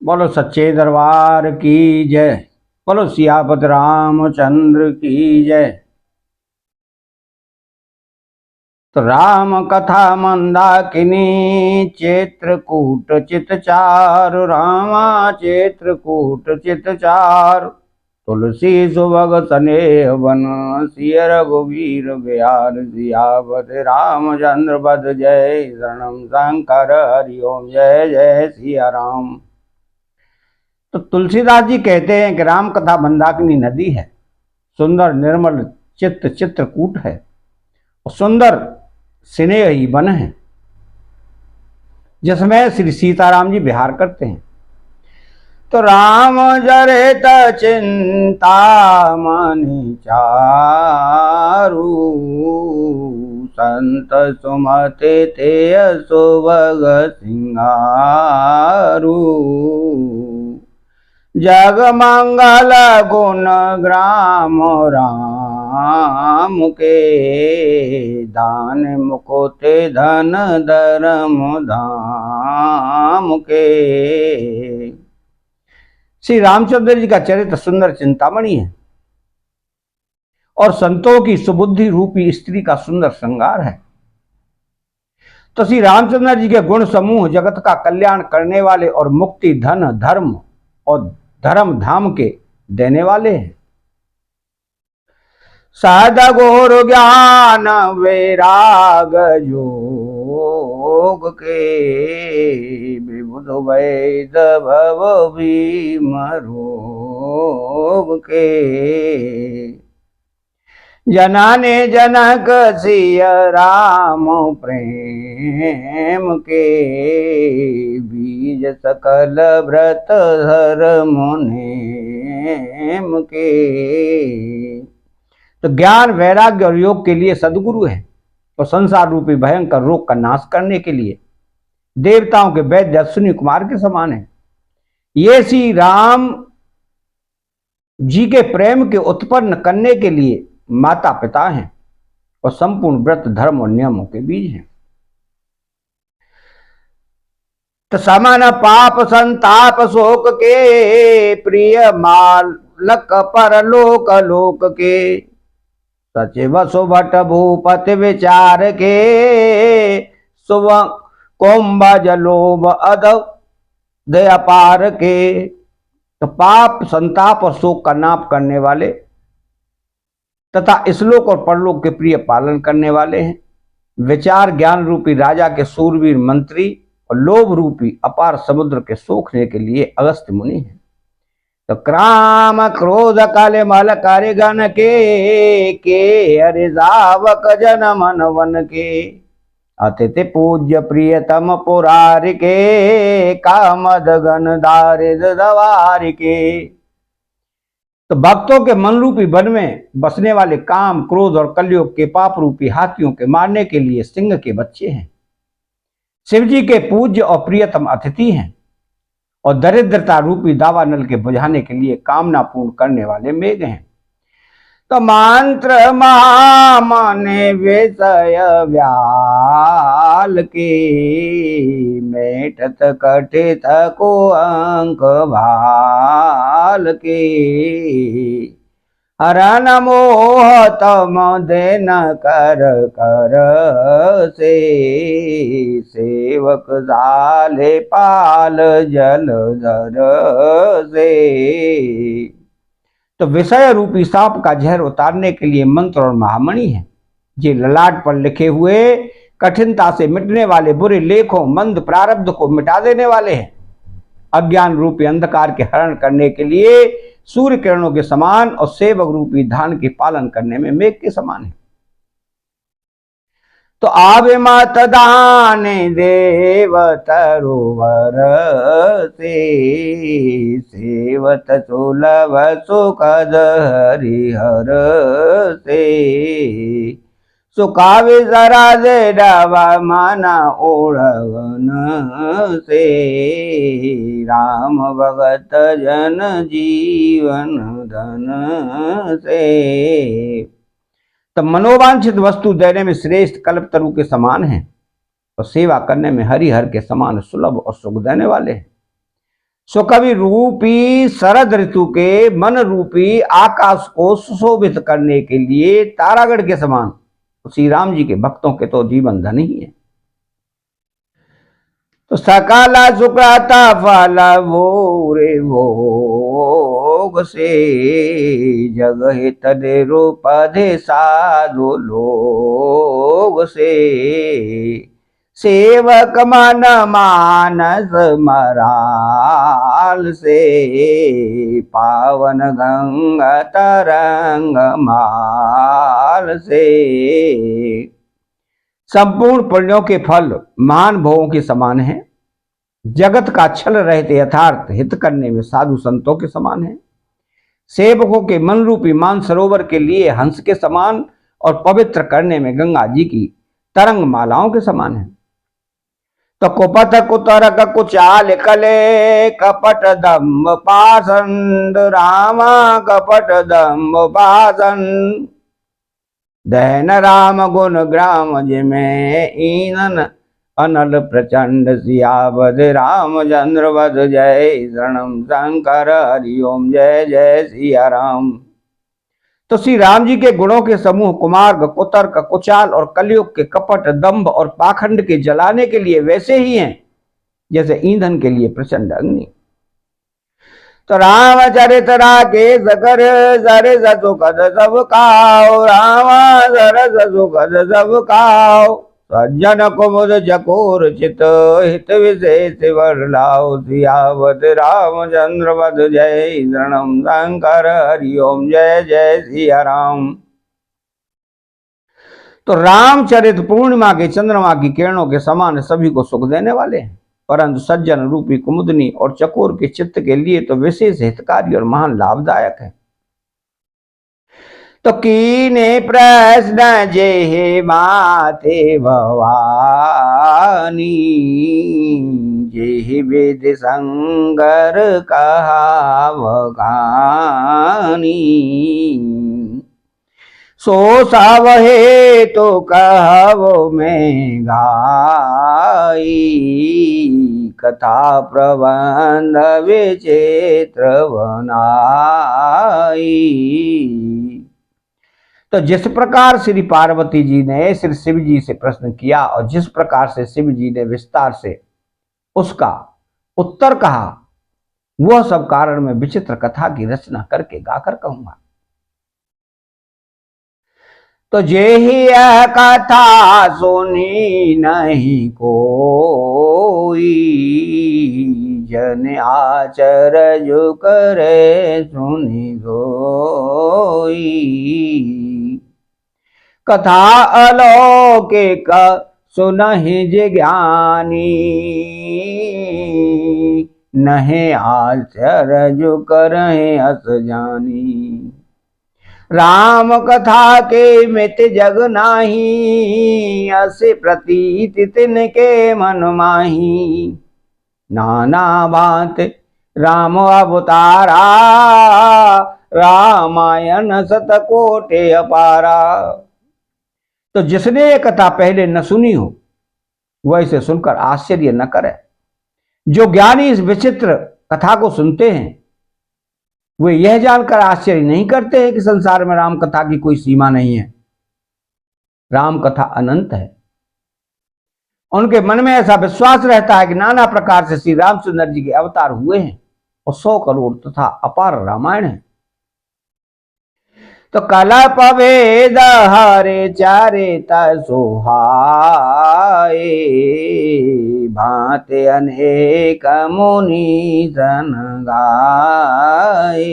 बोलो सच्चे दरबार की जय। बोलो सियापत रामचंद्र की जय। तो राम कथा मंदाकिनी चित्रकूट चितचारु रामा चित्रकूट चितचारु तुलसी सुभग सनेह वन सिय रघुवीर बिहार सियापत रामचंद्र पद जय शरणम शंकर हरिओम जय जय सिया राम। तो तुलसीदास जी कहते हैं कि राम कथा मंदाकिनी नदी है, सुंदर निर्मल चित्त चित्रकूट है और सुंदर स्नेही वन है जिसमें श्री सीताराम जी विहार करते हैं। तो राम जरित चिंता मनि चारु संत सुमति ते सुभग सिंगारू जग मंगल गुण ग्राम राम के दान मुकुते धन धर्म धाम के। श्री रामचंद्र जी का चरित्र सुंदर चिंतामणि है और संतों की सुबुद्धि रूपी स्त्री का सुंदर श्रृंगार है। तो श्री रामचंद्र जी के गुण समूह जगत का कल्याण करने वाले और मुक्ति धन धर्म और धर्म धाम के देने वाले हैं। सद घोर ज्ञान वैराग योग के विबुध वैद भव भीम रोग के जनाने जनक सिय राम प्रेम के बीज सकल व्रत धर्म नेम के। तो ज्ञान वैराग्य और योग के लिए सदगुरु है और संसार रूपी भयंकर रोग का नाश करने के लिए देवताओं के वैद्य अश्विनी कुमार के समान है। ये श्री राम जी के प्रेम के उत्पन्न करने के लिए माता पिता हैं और संपूर्ण व्रत धर्म और नियमों के बीज हैं। तो समान पाप संताप शोक के प्रिय मालक परलोक लोक के सचिव सुभट भूपति विचार के सुव कुंभ लोभ अधव दया पार के। तो पाप संताप और शोक का नाप करने वाले तथा इसलोक और परलोक के प्रिय पालन करने वाले हैं। विचार ज्ञान रूपी राजा के सूरवीर मंत्री और लोभ रूपी अपार समुद्र के सोखने के लिए अगस्त्य मुनि हैं। तो क्राम क्रोध काले मल कार्य गण के हरि जावक जन मन वन के अतिथि पूज्य प्रियतम पुरारि के कामद गण दारिद दवारि के। तो भक्तों के मन रूपी वन में बसने वाले काम क्रोध और कलयुग के पाप रूपी हाथियों के मारने के लिए सिंह के बच्चे हैं। शिव जी के पूज्य और प्रियतम अतिथि हैं और दरिद्रता रूपी दावानल के बुझाने के लिए कामना पूर्ण करने वाले मेघ हैं। तो मंत्र माने विषय व्याल के मेटत कटित को अंक भाल के हरण मोह तम देन कर कर से सेवक जाले पाल जल धर से। तो विषय रूपी सांप का जहर उतारने के लिए मंत्र और महामणि है। ये ललाट पर लिखे हुए कठिनता से मिटने वाले बुरे लेखों मंद प्रारब्ध को मिटा देने वाले हैं। अज्ञान रूपी अंधकार के हरण करने के लिए सूर्य किरणों के समान और सेवक रूपी धान के पालन करने में मेघ के समान है। तो आवे मत दान देव तरोवर से सेवत सुलभ सुखद हरिहर से सुखावे जरा दे डावा माना ओढ़वन से राम भगत जन जीवन धन से। तब मनोवांछित वस्तु देने में श्रेष्ठ कल्पतरु के समान है और सेवा करने में हरिहर के समान सुलभ और सुख देने वाले हैं। सो कवि रूपी शरद ऋतु के मन रूपी आकाश को सुशोभित करने के लिए तारागढ़ के समान श्री राम जी के भक्तों के तो जीवन धन ही है। तो सकल सुकृत फल भूरे भोग से जग हित निरूपधि साधु लोग से सेवक मन मानस मराल से पावन गंगा तरंग माल से। संपूर्ण पुण्यों के फल महान भोगों के समान है, जगत का छल रहित यथार्थ हित करने में साधु संतों के समान है, सेवकों के मन रूपी मान सरोवर के लिए हंस के समान और पवित्र करने में गंगा जी की तरंग मालाओं के समान है। तो कुपथ कुतरक कुचाल कले कपट दम्भ पासंद रामा कपट दम्भ पासंद दहन राम गुण ग्राम जिमें ईनन अनल प्रचंड सियावद रामचंद्र वध जय शरणम शंकर हरिओम जय जय सिया राम। तो श्री राम जी के गुणों के समूह कुमार्ग कुतर्क कुचाल और कलयुग के कपट दंभ और पाखंड के जलाने के लिए वैसे ही हैं जैसे ईंधन के लिए प्रचंड अग्नि। तो रामचरित राकेश कर सर सुखद सब खाओ राम सरस सुखद सब खाओ सज्जन कुमुद चकोर चित हित विशेष वर लाओ सियावत रामचंद्र वध जय शरणम शंकर हरिओम जय जय सिया राम। तो रामचरित पूर्णिमा के चंद्रमा की किरणों के समान सभी को सुख देने वाले हैं, परंतु सज्जन रूपी कुमुदनी और चकोर के चित्त के लिए तो विशेष हितकारी और महान लाभदायक है। तो कीने प्रश्न जे माते भवानी जे वेद संगर कहा बखानी सो सावहे तो कहवो में गाई कथा प्रबंध विचित्र बनाई। तो जिस प्रकार श्री पार्वती जी ने श्री शिव जी से प्रश्न किया और जिस प्रकार से शिव जी ने विस्तार से उसका उत्तर कहा, वह सब कारण में विचित्र कथा की रचना करके गाकर कहूंगा। तो जे ही यह कथा सुनी नहीं कोई जन आचरज करे सुनी सोई कथा अलौकिक सुनहि जे ज्ञानी नहे आचरज करे अस जानी राम कथा के मित जग नाही असे प्रतीत तिनके मन माही नाना बात राम अवतारा रामायण सतकोटे अपारा। तो जिसने ये कथा पहले न सुनी हो वह इसे सुनकर आश्चर्य न करे। जो ज्ञानी इस विचित्र कथा को सुनते हैं वे यह जानकर आश्चर्य नहीं करते हैं कि संसार में राम कथा की कोई सीमा नहीं है, राम कथा अनंत है। उनके मन में ऐसा विश्वास रहता है कि नाना प्रकार से श्री रामचंद्र जी के अवतार हुए हैं और 100 करोड़ तथा अपार रामायण है। तो कलप वेद हरे चारे सोहाए भांति अनेक मुनि सन गाए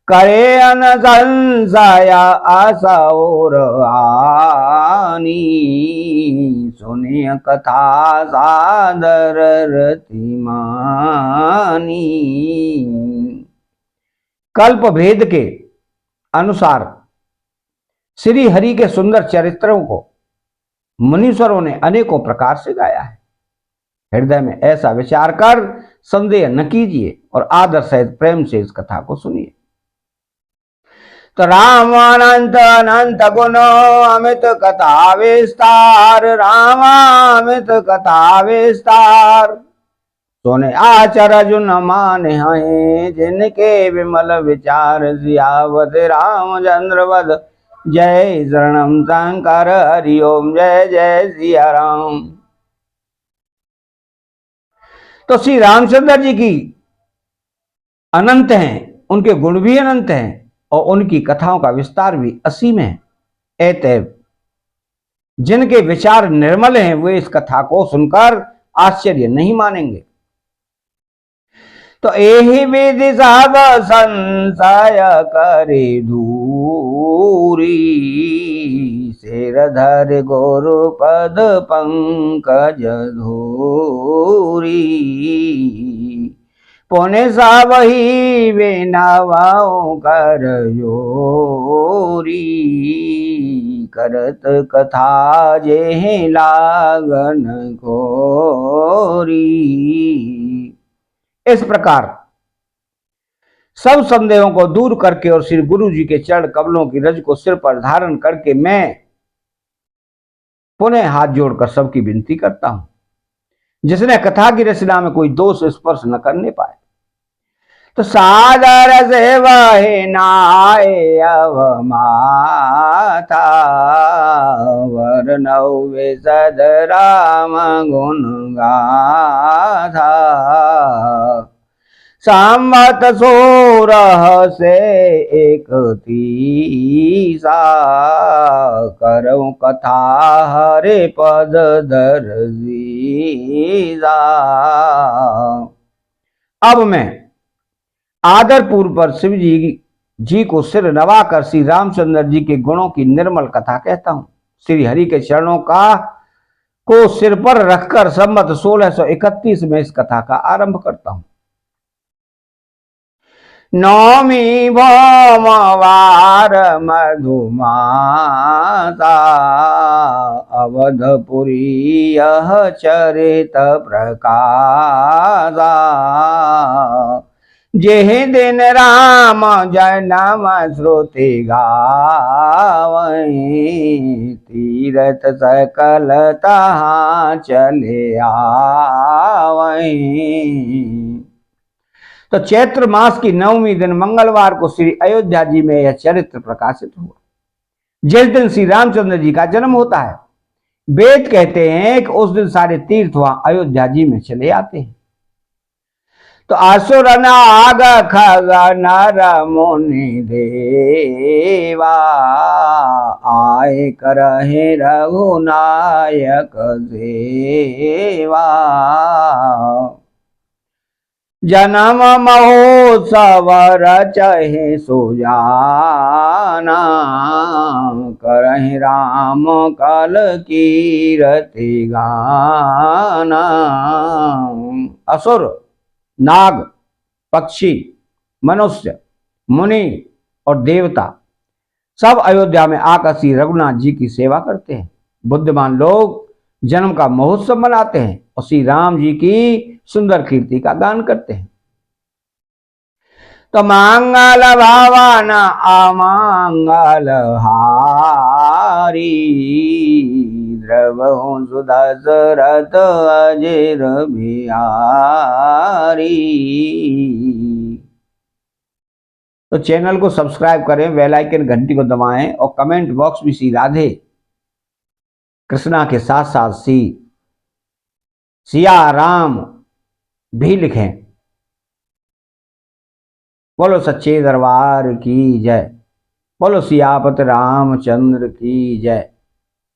करे अनसंशय आशा और आनी सुनिय कथा सादर रति मानी। कल्प भेद के अनुसार श्री हरि के सुंदर चरित्रों को मुनीश्वरों ने अनेकों प्रकार से गाया है। हृदय में ऐसा विचार कर संदेह न कीजिए और आदर सहित प्रेम से इस कथा को सुनिए। तो राम अनंत अनंत गुण अमित कथा विस्तार राम अमित कथा विस्तार सोने आचरज न माने हैं, जिनके विमल विचार सियावत रामचंद्र वद। जय शरणम शंकर हरिओम, जय जय सिया राम। तो श्री रामचंद्र जी की अनंत हैं, उनके गुण भी अनंत हैं और उनकी कथाओं का विस्तार भी असीम है। अतएव जिनके विचार निर्मल हैं वे इस कथा को सुनकर आश्चर्य नहीं मानेंगे। तो एहि विधि सब संशय करे दूरी, सिर धर गुरुपद पंकज धूरी। पुण्य सबहि विनवउ कर जोरी, करत कथा जेहि लागन कोरी। इस प्रकार सब संदेहों को दूर करके और श्री गुरु जी के चरण कमलों की रज को सिर पर धारण करके मैं पुनः हाथ जोड़कर सबकी विनती करता हूं, जिसने कथा की रचना में कोई दोष स्पर्श न करने पाए, तो सादर से वही नाय अवमाथा, वर्णौ विशद राम गुण गाथा। संवत 16 से 31 करऊं कथा हरे पद दर्जीजा। अब मैं आदर पूर्व पर शिव जी को सिर नवाकर श्री रामचंद्र जी के गुणों की निर्मल कथा कहता हूं। श्री हरि के चरणों को सिर पर रखकर संवत 1631 में इस कथा का आरंभ करता हूं। नौमी भोमवार मधुमासा, अवधपुरी यह चरित प्रकाशा। जेह दिन राम जन्म श्रुति गावहीं, तीरथ सकल तहाँ चले आवहीं। तो चैत्र मास की 9वीं दिन मंगलवार को श्री अयोध्या जी में यह चरित्र प्रकाशित हुआ। जिस दिन श्री रामचंद्र जी का जन्म होता है, वेद कहते हैं कि उस दिन सारे तीर्थ वहां अयोध्या जी में चले आते हैं। तो असुर नाग खग नर मुनि देवा, आए करहे रघुनायक सेवा। जन्म महोत्सव रचहि सुजाना, करहि राम कल कीरति गाना। असुर, नाग, पक्षी, मनुष्य, मुनि और देवता सब अयोध्या में आकर श्री रघुनाथ जी की सेवा करते हैं। बुद्धिमान लोग जन्म का महोत्सव मनाते हैं और श्री राम जी की सुंदर कीर्ति का गान करते हैं। तो मंगल भवन अमंगल हारी, द्रवहु सुदशरथ अजिर बिहारी। तो चैनल को सब्सक्राइब करें, बेल आइकन घंटी को दबाएं और कमेंट बॉक्स में श्री राधे कृष्णा के साथ साथ सिया राम भी लिखें। बोलो सच्चे दरबार की जय, बोलो सियापत रामचंद्र की जय।